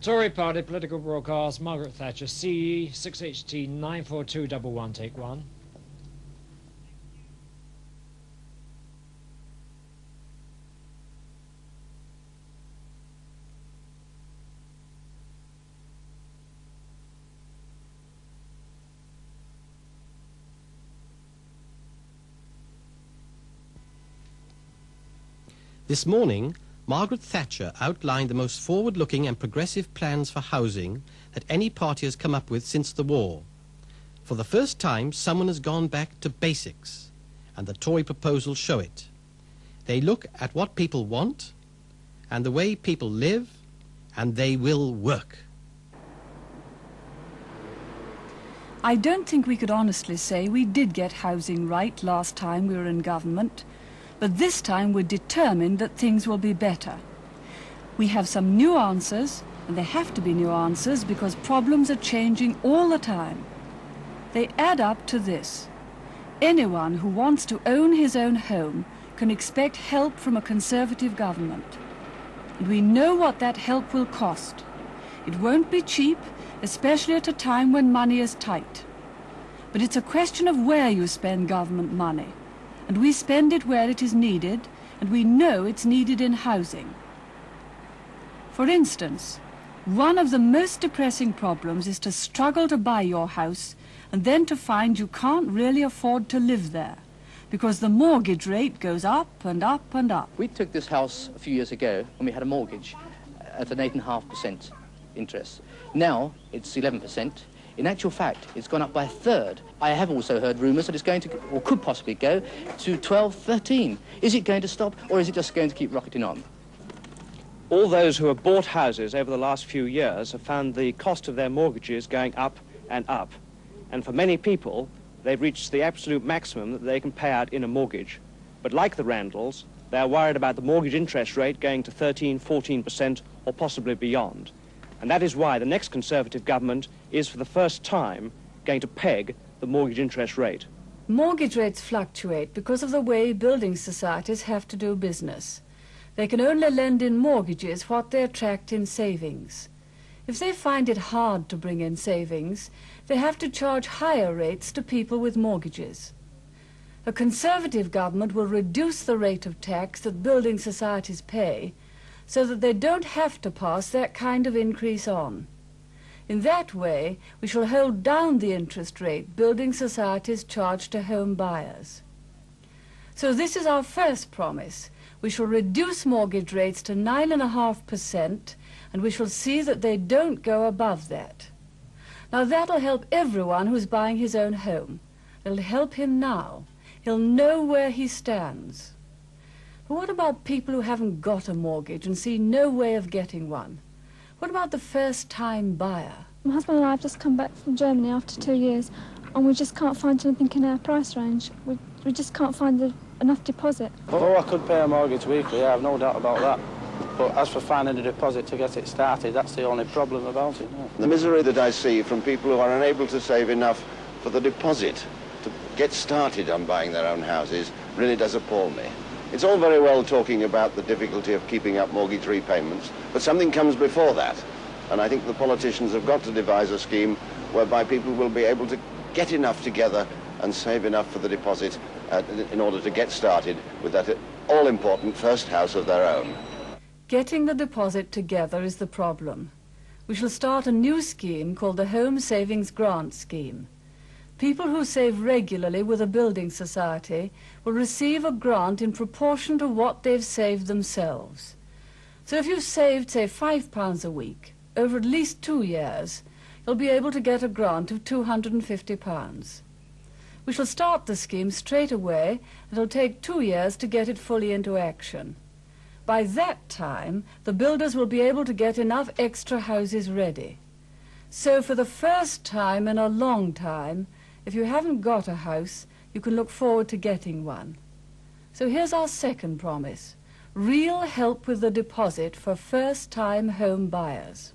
Tory Party political broadcast, Margaret Thatcher, CE 6HT 94211, take one. This morning, Margaret Thatcher outlined the most forward-looking and progressive plans for housing that any party has come up with since the war. For the first time, someone has gone back to basics, and the Tory proposals show it. They look at what people want, and the way people live, and they will work. I don't think we could honestly say we did get housing right last time we were in government. But this time we're determined that things will be better. We have some new answers, and they have to be new answers because problems are changing all the time. They add up to this. Anyone who wants to own his own home can expect help from a Conservative government. And we know what that help will cost. It won't be cheap, especially at a time when money is tight. But it's a question of where you spend government money. And we spend it where it is needed, and we know it's needed in housing. For instance, one of the most depressing problems is to struggle to buy your house and then to find you can't really afford to live there because the mortgage rate goes up and up and up. We took this house a few years ago when we had a mortgage at an 8.5% interest. Now it's 11%. In actual fact, it's gone up by a third. I have also heard rumours that it's going to, or could possibly go, to 12, 13. Is it going to stop, or is it just going to keep rocketing on? All those who have bought houses over the last few years have found the cost of their mortgages going up and up. And for many people, they've reached the absolute maximum that they can pay out in a mortgage. But like the Randalls, they're worried about the mortgage interest rate going to 13, 14%, or possibly beyond. And that is why the next Conservative government is, for the first time, going to peg the mortgage interest rate. Mortgage rates fluctuate because of the way building societies have to do business. They can only lend in mortgages what they attract in savings. If they find it hard to bring in savings, they have to charge higher rates to people with mortgages. A Conservative government will reduce the rate of tax that building societies pay so that they don't have to pass that kind of increase on. In that way, we shall hold down the interest rate building societies charge to home buyers. So this is our first promise. We shall reduce mortgage rates to 9.5%, and we shall see that they don't go above that. Now that'll help everyone who's buying his own home. It'll help him now. He'll know where he stands. But what about people who haven't got a mortgage and see no way of getting one? What about the first-time buyer? My husband and I have just come back from Germany after 2 years, and we just can't find anything in our price range. We just can't find enough deposit. Oh, I could pay a mortgage weekly, I have no doubt about that. But as for finding a deposit to get it started, that's the only problem about it. Yeah. The misery that I see from people who are unable to save enough for the deposit to get started on buying their own houses really does appall me. It's all very well talking about the difficulty of keeping up mortgage repayments, but something comes before that. And I think the politicians have got to devise a scheme whereby people will be able to get enough together and save enough for the deposit in order to get started with that all-important first house of their own. Getting the deposit together is the problem. We shall start a new scheme called the Home Savings Grant Scheme. People who save regularly with a building society will receive a grant in proportion to what they've saved themselves. So if you've saved, say, £5 a week over at least 2 years, you'll be able to get a grant of £250. We shall start the scheme straight away. It'll take 2 years to get it fully into action. By that time, the builders will be able to get enough extra houses ready. So for the first time in a long time, if you haven't got a house, you can look forward to getting one. So here's our second promise: real help with the deposit for first-time home buyers.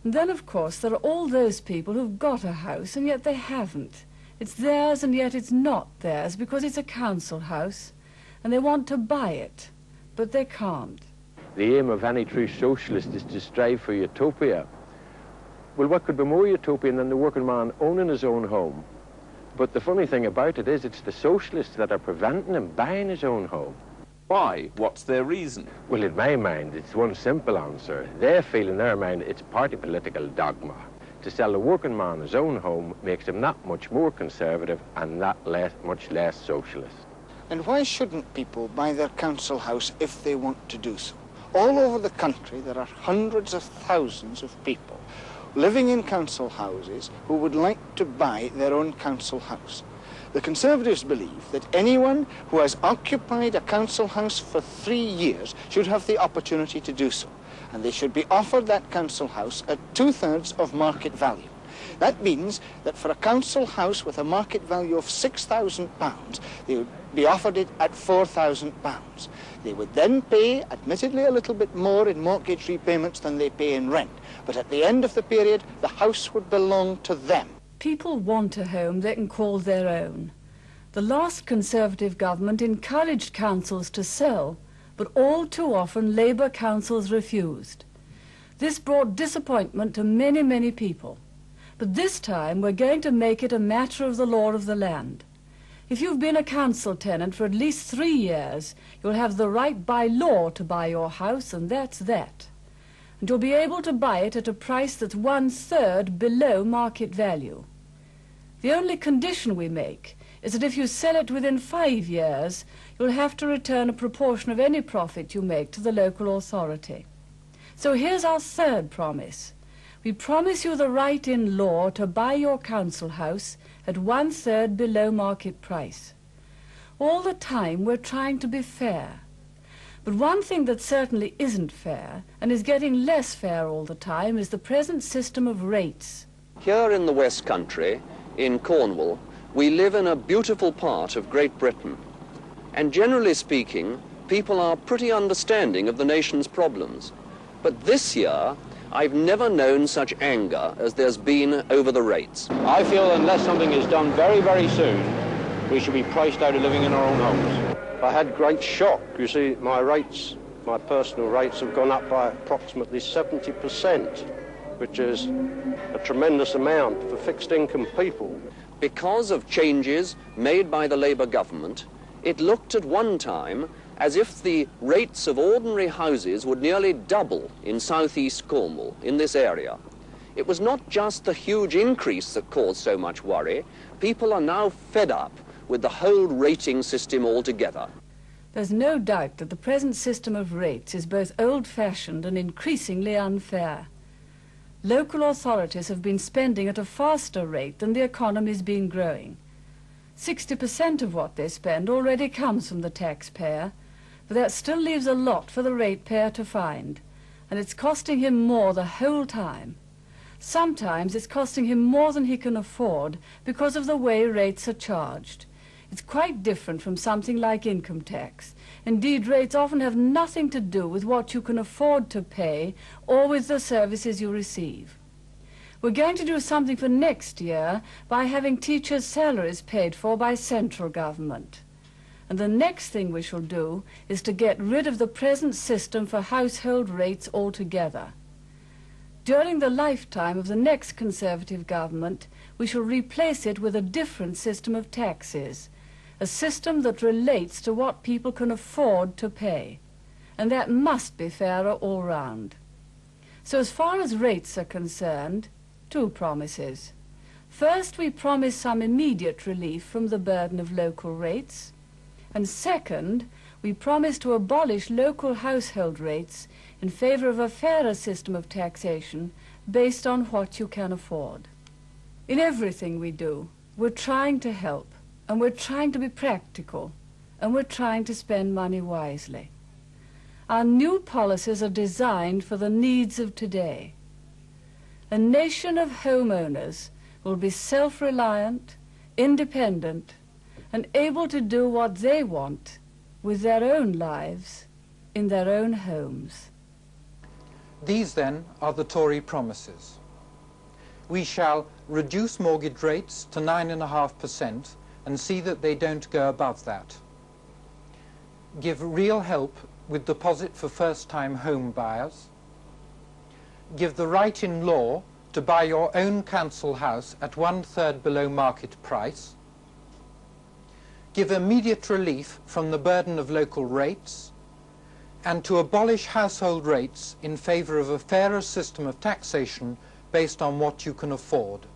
And then, of course, there are all those people who've got a house and yet they haven't. It's theirs and yet it's not theirs because it's a council house and they want to buy it, but they can't. the aim of any true socialist is to strive for utopia. Well, what could be more utopian than the working man owning his own home? But the funny thing about it is it's the socialists that are preventing him buying his own home. Why? What's their reason? Well, in my mind, it's one simple answer. They feel in their mind it's party political dogma. To sell the working man his own home makes him that much more conservative and that much less socialist. And why shouldn't people buy their council house if they want to do so? All over the country there are hundreds of thousands of people living in council houses who would like to buy their own council house. The Conservatives believe that anyone who has occupied a council house for 3 years should have the opportunity to do so, and they should be offered that council house at 2/3 of market value. That means that for a council house with a market value of £6,000, they would be offered it at £4,000. They would then pay, admittedly, a little bit more in mortgage repayments than they pay in rent, but at the end of the period, the house would belong to them. People want a home they can call their own. The last Conservative government encouraged councils to sell, but all too often Labour councils refused. This brought disappointment to many, many people. But this time we're going to make it a matter of the law of the land. If you've been a council tenant for at least 3 years, you'll have the right by law to buy your house, and that's that. And you'll be able to buy it at a price that's 1/3 below market value. The only condition we make is that if you sell it within 5 years, you'll have to return a proportion of any profit you make to the local authority. So here's our third promise. We promise you the right in law to buy your council house at 1/3 below market price. All the time we're trying to be fair. But one thing that certainly isn't fair, and is getting less fair all the time, is the present system of rates. Here in the West Country, in Cornwall, we live in a beautiful part of Great Britain. And generally speaking, people are pretty understanding of the nation's problems. But this year, I've never known such anger as there's been over the rates. I feel unless something is done very, very soon, we should be priced out of living in our own homes. I had great shock. You see, my rates, my personal rates have gone up by approximately 70%, which is a tremendous amount for fixed income people. Because of changes made by the Labour government, it looked at one time as if the rates of ordinary houses would nearly double in southeast Cornwall, in this area. It was not just the huge increase that caused so much worry. People are now fed up with the whole rating system altogether. There's no doubt that the present system of rates is both old-fashioned and increasingly unfair. Local authorities have been spending at a faster rate than the economy's been growing. 60% of what they spend already comes from the taxpayer, but that still leaves a lot for the ratepayer to find, and it's costing him more the whole time. Sometimes it's costing him more than he can afford because of the way rates are charged. It's quite different from something like income tax. Indeed, rates often have nothing to do with what you can afford to pay or with the services you receive. We're going to do something for next year by having teachers' salaries paid for by central government. And the next thing we shall do is to get rid of the present system for household rates altogether. During the lifetime of the next Conservative government, we shall replace it with a different system of taxes, a system that relates to what people can afford to pay, and that must be fairer all round. So as far as rates are concerned, 2 promises. First, we promise some immediate relief from the burden of local rates, and second, we promise to abolish local household rates in favour of a fairer system of taxation based on what you can afford. In everything we do, we're trying to help, and we're trying to be practical, and we're trying to spend money wisely. Our new policies are designed for the needs of today. A nation of homeowners will be self-reliant, independent, and able to do what they want with their own lives in their own homes. These, then, are the Tory promises. We shall reduce mortgage rates to 9.5% and see that they don't go above that. Give real help with deposit for first-time home buyers, give the right in law to buy your own council house at 1/3 below market price, give immediate relief from the burden of local rates, and to abolish household rates in favour of a fairer system of taxation based on what you can afford.